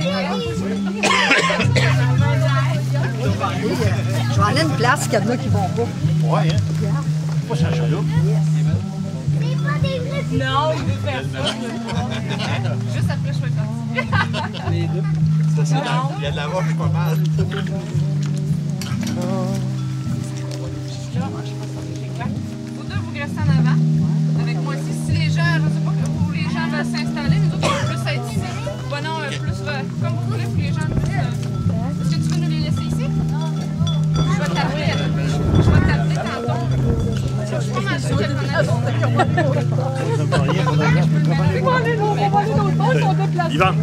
Je vais aller à une place qu'il y en a qui vont pas. Ouais, hein? Pas ça, là. Non, il veut faire ça. Juste après, je fais partie. Les deux. Il y a de la roche pas mal. Vous deux, vous restez en avant. Avec moi ici. Si les gens, je sais pas où les gens veulent s'installer, nous autres, on peut plus être ici. Bon, non, plus comme vous voulez, puis les gens puissent. Est-ce que tu veux nous les laisser ici? Je vais t'appeler tantôt. Je suis pas mal sûre qu'elle connaît. On va aller l'autre bord, ils sont déplacés. Yvan!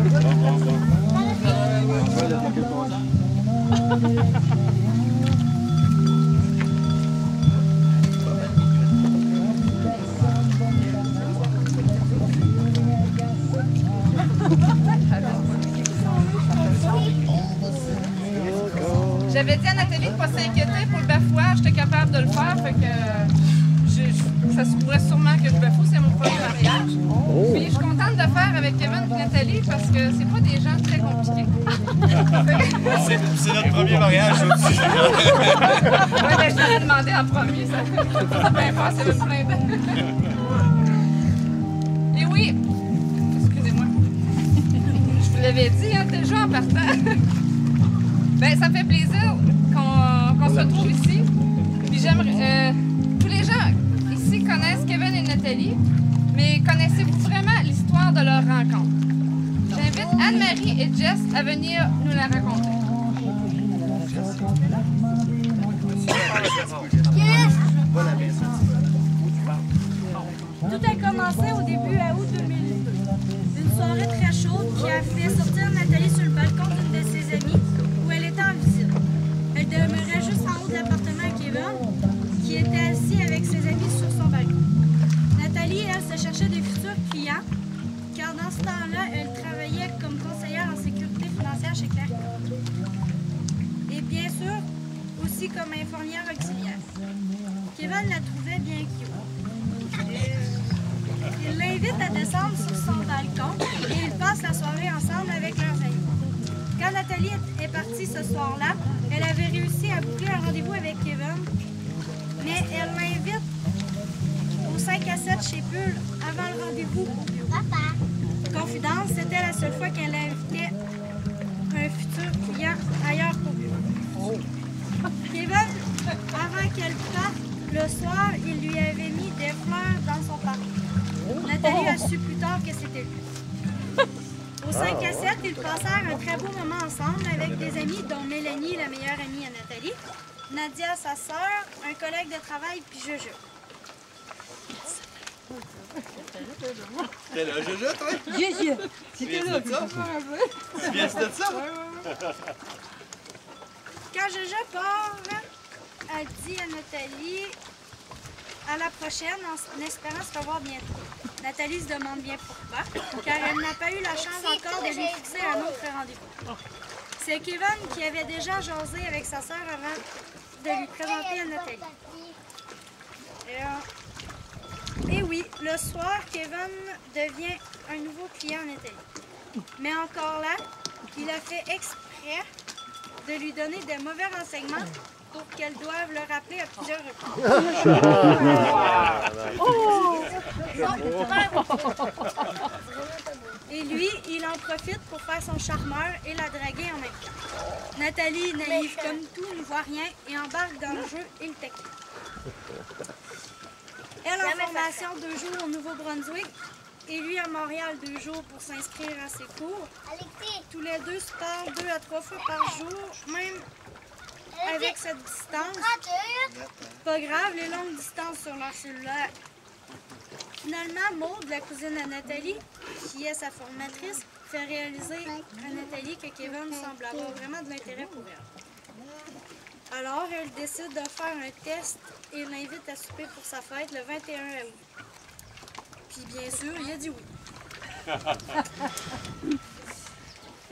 J'avais dit à Nathalie de ne pas s'inquiéter pour le bafouage, j'étais capable de le faire, fait que ça se pourrait sûrement que je bafoue, c'est mon premier mariage. Puis je suis contente de faire avec Kevin et Nathalie parce que c'est pas des gens très compliqués. C'est notre premier mariage aussi. Oui, mais je t'avais demandé en premier, ça fait bien faire, c'est même plein de... Et oui, excusez-moi, je vous l'avais dit hein, déjà en partant. Ben, ça me fait plaisir qu'on se retrouve ici. Puis j'aimerais... tous les gens ici connaissent Kevin et Nathalie, mais connaissez-vous vraiment l'histoire de leur rencontre? J'invite Anne-Marie et Jess à venir nous la raconter. Tout a commencé au début à août 2002. Une soirée très chaude qui a fait sortir Nathalie sur le balcon d'une de ses amies où elle était en visite. Elle demeurait juste en haut de l'appartement à Kevin, qui était assis avec ses amis sur son balcon. Nathalie, elle, se cherchait des futurs clients, car dans ce temps-là, elle travaillait comme conseillère en sécurité financière chez Claircom. Et bien sûr, aussi comme infirmière auxiliaire. Kevin la trouvait bien cute. Il l'invite à descendre sur son balcon et ils passent la soirée ensemble avec leurs amis. Quand Nathalie est partie ce soir-là, elle avait réussi à boucler un rendez-vous avec Kevin, mais elle l'invite au 5 à 7 chez Pull avant le rendez-vous au bureau. Confidence, c'était la seule fois qu'elle invitait un futur client ailleurs qu'au bureau. Kevin, avant qu'elle parte, le soir, il lui avait mis des fleurs dans son parking. Nathalie a su plus tard que c'était lui. Au 5 à 7, ils passèrent un très beau moment ensemble avec des amis, dont Mélanie, la meilleure amie à Nathalie, Nadia, sa sœur, un collègue de travail, puis Jojo. T'es là, Jojo, toi? Jojo, C'était là. Tu viens de ça? Quand Jojo part, elle dit à Nathalie à la prochaine en espérant se revoir bientôt. Nathalie se demande bien pourquoi, car elle n'a pas eu la chance encore de lui fixer un autre rendez-vous. C'est Kevin qui avait déjà jasé avec sa sœur avant de lui présenter à Nathalie. Et oui, le soir, Kevin devient un nouveau client à Nathalie. Mais encore là, il a fait exprès de lui donner de mauvais renseignements pour qu'elle doive le rappeler à plusieurs reprises. Et lui, il en profite pour faire son charmeur et la draguer en même temps. Nathalie, naïve comme tout, ne voit rien et embarque dans le jeu et le technique. Elle en formation 2 jours au Nouveau-Brunswick et lui à Montréal 2 jours pour s'inscrire à ses cours. Tous les deux se parlent 2 à 3 fois par jour, même avec cette distance. Pas grave, les longues distances sur leur cellulaire. Finalement, Maude, la cousine à Nathalie, qui est sa formatrice, fait réaliser à Nathalie que Kevin semble avoir vraiment de l'intérêt pour elle. Alors, elle décide de faire un test et l'invite à souper pour sa fête le 21 août. Puis bien sûr, il a dit oui.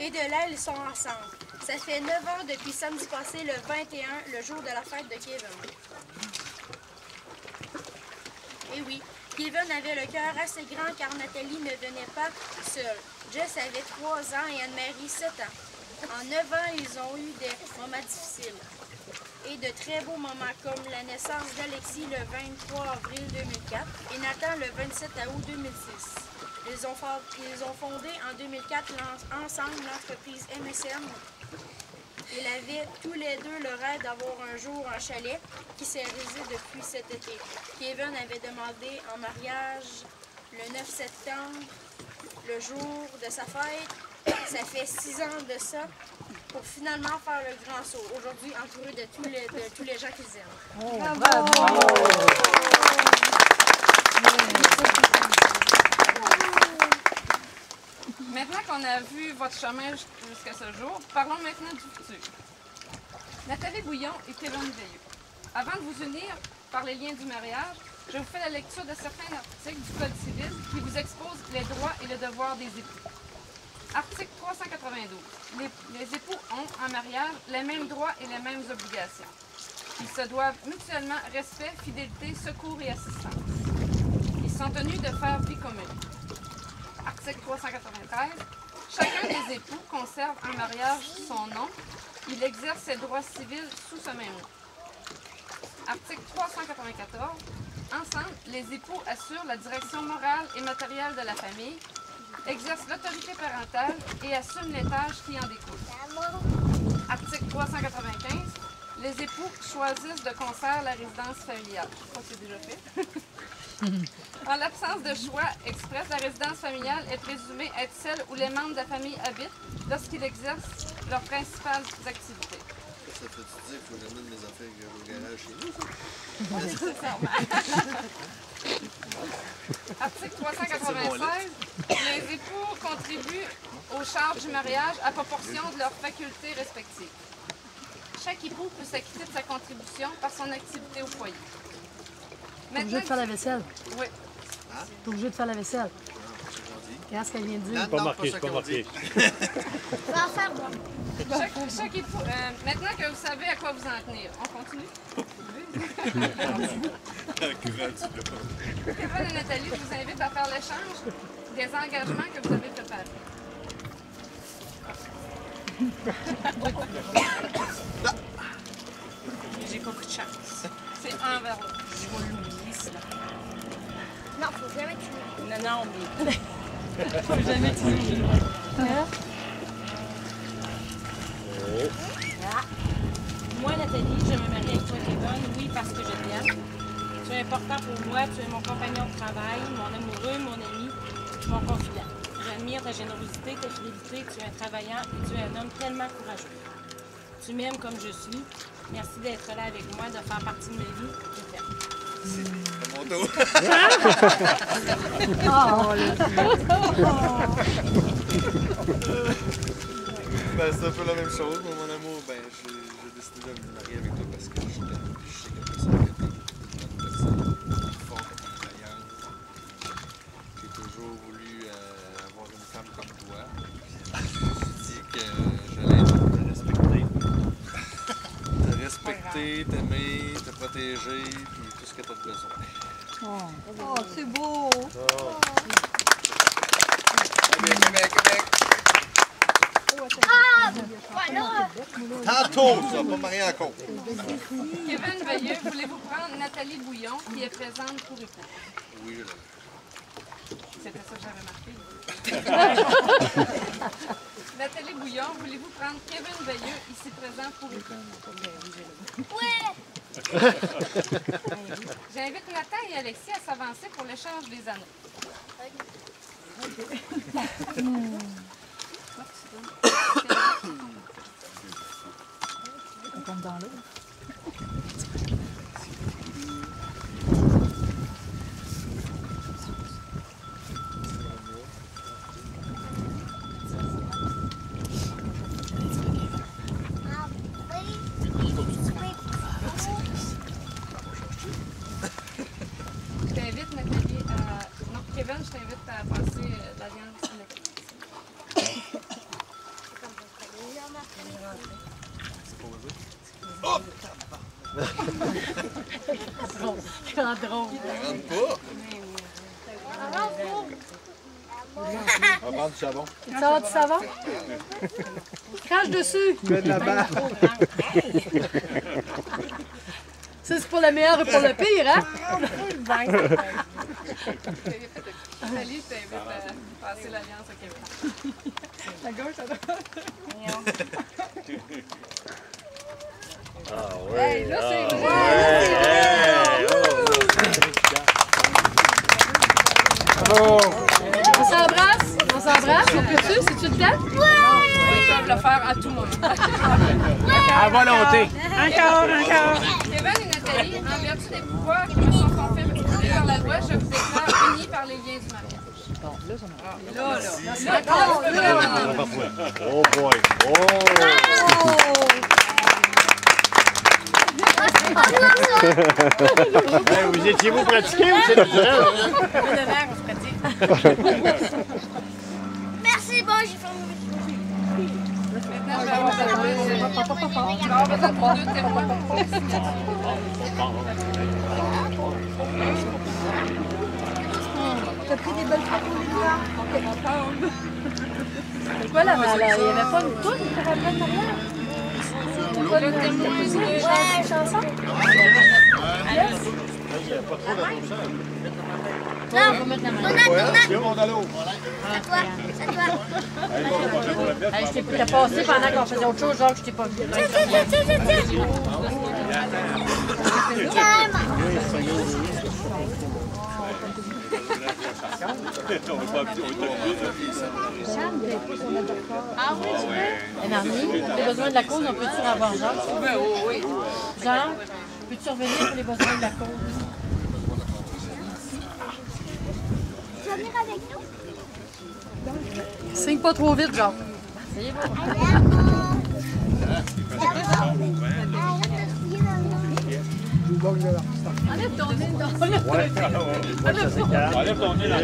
Et de là, ils sont ensemble. Ça fait 9 ans depuis samedi passé, le 21, le jour de la fête de Kevin. Et oui, Kevin avait le cœur assez grand car Nathalie ne venait pas seule. Jess avait 3 ans et Anne-Marie 7 ans. En 9 ans, ils ont eu des moments difficiles et de très beaux moments comme la naissance d'Alexis le 23 avril 2004 et Nathan le 27 août 2006. Ils ont fondé en 2004 ensemble l'entreprise MSM. Ils avaient tous les deux le rêve d'avoir un jour un chalet qui s'est réalisé depuis cet été. Kevin avait demandé en mariage le 9 septembre, le jour de sa fête. Ça fait 6 ans de ça pour finalement faire le grand saut. Aujourd'hui, entouré de tous les gens qu'ils aiment. Oh, bravo! Maintenant qu'on a vu votre chemin jusqu'à ce jour, parlons maintenant du futur. Nathalie Bouillon et Kevin Veilleux. Avant de vous unir par les liens du mariage, je vous fais la lecture de certains articles du Code civil qui vous exposent les droits et les devoirs des époux. Article 392. Les époux ont, en mariage, les mêmes droits et les mêmes obligations. Ils se doivent mutuellement respect, fidélité, secours et assistance. Ils sont tenus de faire vie commune. Article 393. Chacun des époux conserve en mariage son nom. Il exerce ses droits civils sous ce même nom. Article 394. Ensemble, les époux assurent la direction morale et matérielle de la famille, exercent l'autorité parentale et assument les tâches qui en découlent. Article 395. Les époux choisissent de concert la résidence familiale. Je crois que c'est déjà fait. En l'absence de choix express, la résidence familiale est présumée être celle où les membres de la famille habitent lorsqu'ils exercent leurs principales activités. Ça fait-tu dire qu'il faut que j'amène mes affaires au garage chez nous? Article 396. Les époux contribuent aux charges du mariage à proportion de leurs facultés respectives. Chaque époux peut s'acquitter de sa contribution par son activité au foyer. T'es obligé de faire la vaisselle. Oui. T'es obligé de faire la vaisselle. Regarde ce qu'elle vient de dire. Pas marqué, c'est pas marqué. Va en faire, moi. Chaque époux, maintenant que vous savez à quoi vous en tenir, on continue? Kevin et Nathalie, je vous invite à faire l'échange des engagements que vous avez préparés. J'ai pas beaucoup de chance. C'est envers l'autre. Je vais l'oublier, sinon. Non, faut jamais tuer. Non, mais... faut jamais tuer. Moi, Nathalie, je me marie avec toi, Kevin, oui, parce que je t'aime. Tu es important pour moi, tu es mon compagnon de travail, mon amoureux, mon ami, mon confident. J'admire ta générosité, ta fidélité, tu es un travaillant et tu es un homme tellement courageux. Tu m'aimes comme je suis. Merci d'être là avec moi, de faire partie de ma vie. Je t'aime. C'est mon dos. Ben, c'est un peu la même chose, mais mon amour, ben, j'ai décidé de me marier avec toi parce que je t'aime, puis je sais que personne que t'es une personne forte, travaillante. J'ai toujours voulu avoir une femme comme toi. Je me suis dit que j'allais te respecter. Te respecter, t'aimer, te protéger, puis tout ce que t'as besoin. Oh, c'est beau! Québec. Voilà! Tantôt, ça, pas marié encore. Kevin Veilleux, voulez-vous prendre Nathalie Bouillon, qui est présente pour époux? Oui, là. C'était ça que j'avais marqué. Nathalie Bouillon, voulez-vous prendre Kevin Veilleux, ici présent pour époux? Ouais! J'invite Nathan et Alexis à s'avancer pour l'échange des anneaux. On tombe dans l'eau. Je t'invite, Nathalie, à... Non, Kevin, je t'invite à passer l'alliance à Nathalie. C'est drôle. Rentre pas. Alors, On va prendre du savon. Tu sors du savon? Crache dessus. Tu mets de la barre. Ça, c'est pour le meilleur et pour le pire, hein? Nathalie, je t'invite à passer l'alliance au Québec. La gauche, à droite. Ah ouais. Hey, là, c'est vrai. On s'embrasse? On s'embrasse? On peut-tu? C'est-tu le temps? Ils peuvent le faire à tout moment. À volonté. Encore. Kevin et Nathalie, en vertu des pouvoirs qui me sont conférés par la loi, je vous déclare unis par les liens du mariage. Oh boy. Oh. Hey, vous étiez-vous pratiqué ou c'est naturel? Merci, bon, j'ai fait Maintenant, je vais avoir besoin de deux témoins. T'as pris des belles photos, Lila? C'est quoi là? Il n'y avait pas une toune qui te rappelait de mariage? Pas le témoin de chanson? Il n'y a pas trop d'attention. Non, Je t'ai passé pendant qu'on faisait autre chose, genre que je t'ai pas vu. Ah oui, tu veux? Et Marnie, les besoins de la cause, on peut-tu avoir genre? Oui. Genre, peux-tu revenir pour les besoins de la cause? Tu vas venir avec nous? Signe pas trop vite, genre. C'est bon. Enlève ton nez, Enlève ton nez là.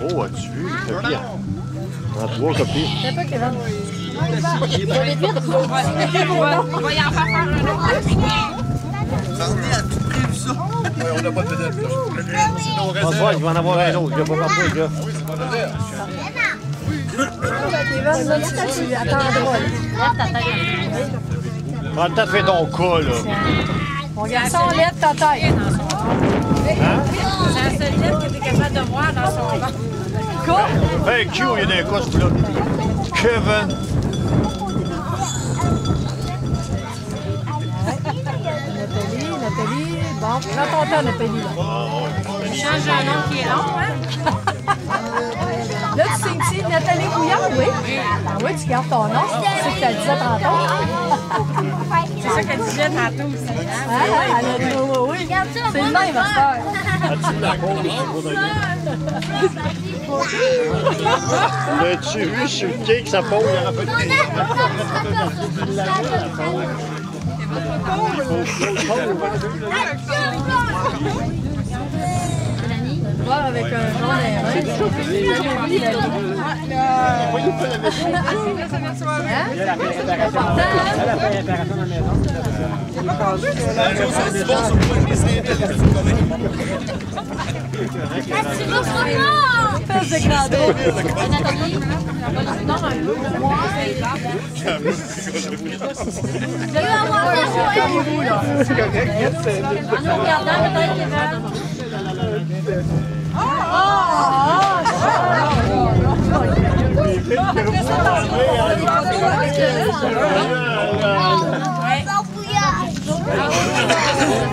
Oh, as-tu vu le copier? En 3 copies. C'est pas Kevin. On va y en faire un autre. Marnie a tout prévu ça. Ouais, on n'a pas de vedette. C'est nos réserves. François, il va en avoir un autre. Il va pas partir, le gars. Oui, c'est pas de vedette. Kevin, là, tu attendras. Lève ta tête. Prends le temps de faire ton cas, là. Mon garçon, lève ta tête. C'est la seule lettre que tu es capable de voir dans son ventre. Quoi? Hey, Q, il y a des cas, ce là. Kevin. Nathalie, bon, prends ton temps, Nathalie. Tu changes un nom qui est long, hein? Là, tu signes-tu Nathalie Couillard, oui? Ah oui, tu gardes ton nom, c'est ce que tu disais tantôt. C'est ça qu'elle disait tantôt aussi. Ah, elle a dit oui. C'est le même, ma soeur. L'as-tu vu sur le cake, ça pose, il y en a pas de Voir avec un genre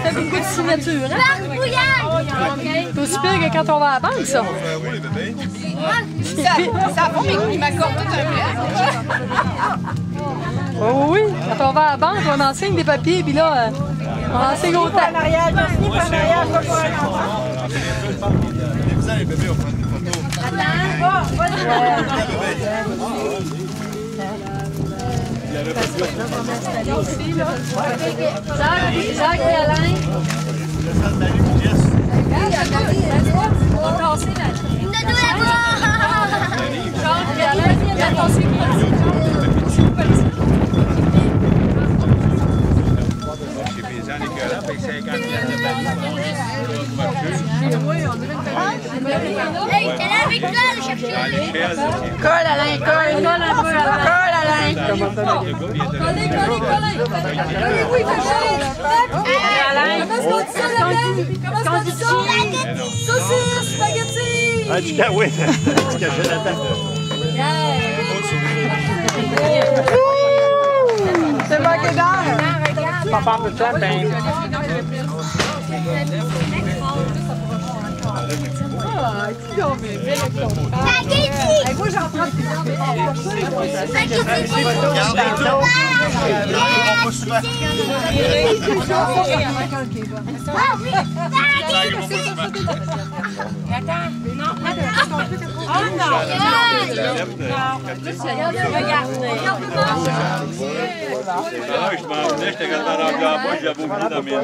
Ça fait beaucoup de signature, hein? C'est aussi pire que quand on va à la banque, ça. Ça va, mais il m'accorde tout un prêt. Oh oui, quand on va à la banque, on enseigne des papiers, puis là, on enseigne autant. Les bébés, on prend une photo. Jacques et Alain. On va casser la... Jacques et Alain, il a cassé Chez Paysan, les gars-là, paye 50 piastres de papier. Hey, t'es là avec toi, le chercheur. Colle, Alain, colle. Colle un peu, Alain. Colle, Alain. Collez. Oui, Alain. Comment est-ce qu'on dit ça, la belle? Comment est-ce qu'on dit ça? Saucisse, spaghetti. Ah, tu cas, oui. Tu cachais la tête. C'est manqué d'heure. Pas part de ça, ben. Moi, j'en prends plusieurs. Attends, non. Oh non! Regardez. Je m'en venais, j'étais quand même rendu en bas, j'avais oublié dans mes noms.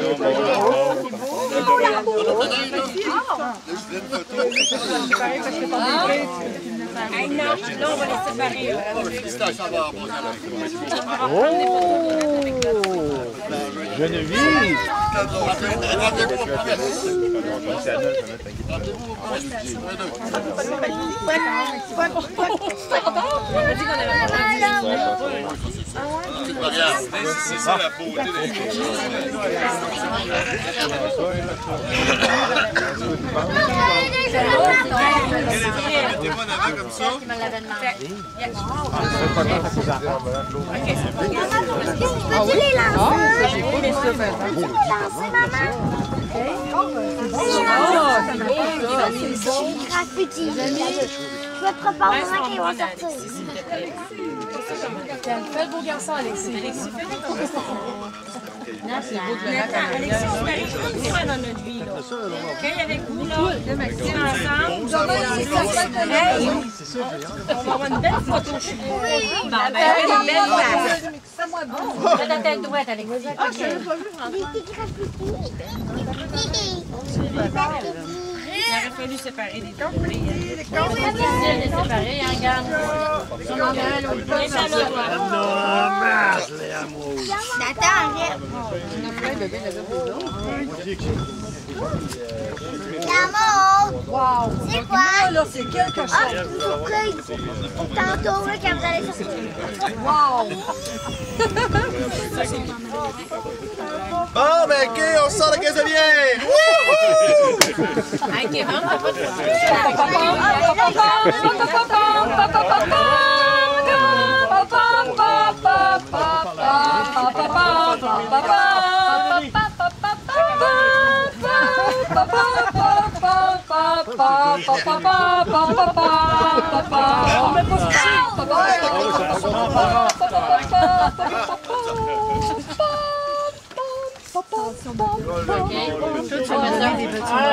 Hey, non, là, on va les séparer. Geneviève! C'est ça la beauté des mettez-moi en avant comme ça. Graffiti. Je vais te préparer qu'ils vont sortir. Quel beau garçon, Alexis. Alexis, on se marie tout le temps dans notre vie. Quand avec vous, là, ensemble, on va avoir une belle photo chez vous. Une belle face. Fais ta tête droite, Alexis. Il aurait fallu séparer les deux. C'est difficile de séparer, hein, regarde. On en a un, l'autre pas. Nathan, arrête. L'amour. Wow. C'est quoi? Là, c'est quelque chose. Ah, pourquoi tantôt, là, quand vous allez sortir. Wow. Bon, ben, OK, on sort la gazelière! Hey, Kevin, t'as pas de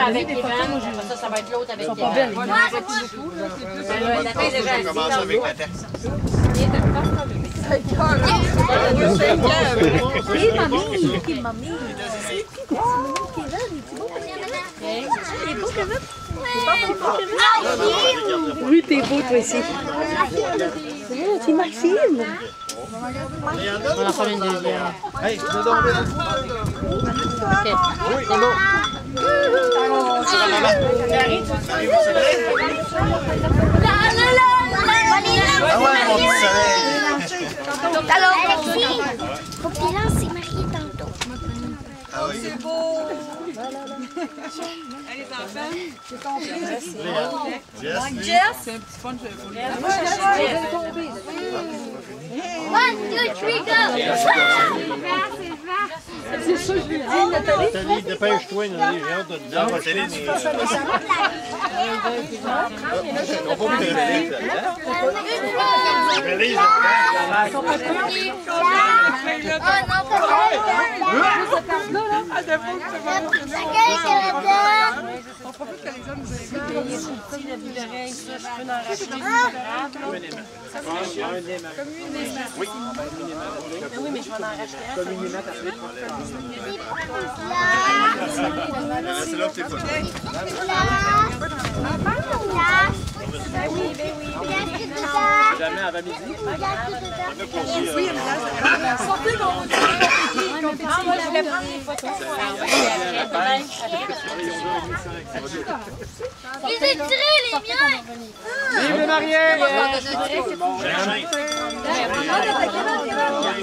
avec les vannes, ça va être l'autre avec les vannes. La tête déjà On commence avec la tête. Oui, t'es beau, toi aussi. C'est Maxime. On va en faire une deuxième. Hey, je te donne Ok, c'est bon. Ah ouais, mon petit soleil! Alors, Alexis, faut que tu lances, c'est marié tantôt. Ah oui. C'est beau. Allez, les enfants. C'est ton fils. Jess. C'est un petit fun, je vais vous le dire. One, two, three, go! C'est ça, je lui dis, Nathalie. Nathalie, dépêche-toi, Nathalie, j'ai hâte de te dire. Nathalie, Oui, mais je vais en racheter un. c'est là que t'es pas. Ben oui. jamais avant midi. Sortez qu'on va compétition. Ah, moi, je voulais prendre des photos. Ils étaient les miens! Vive les mariés!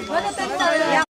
Bonne attaque,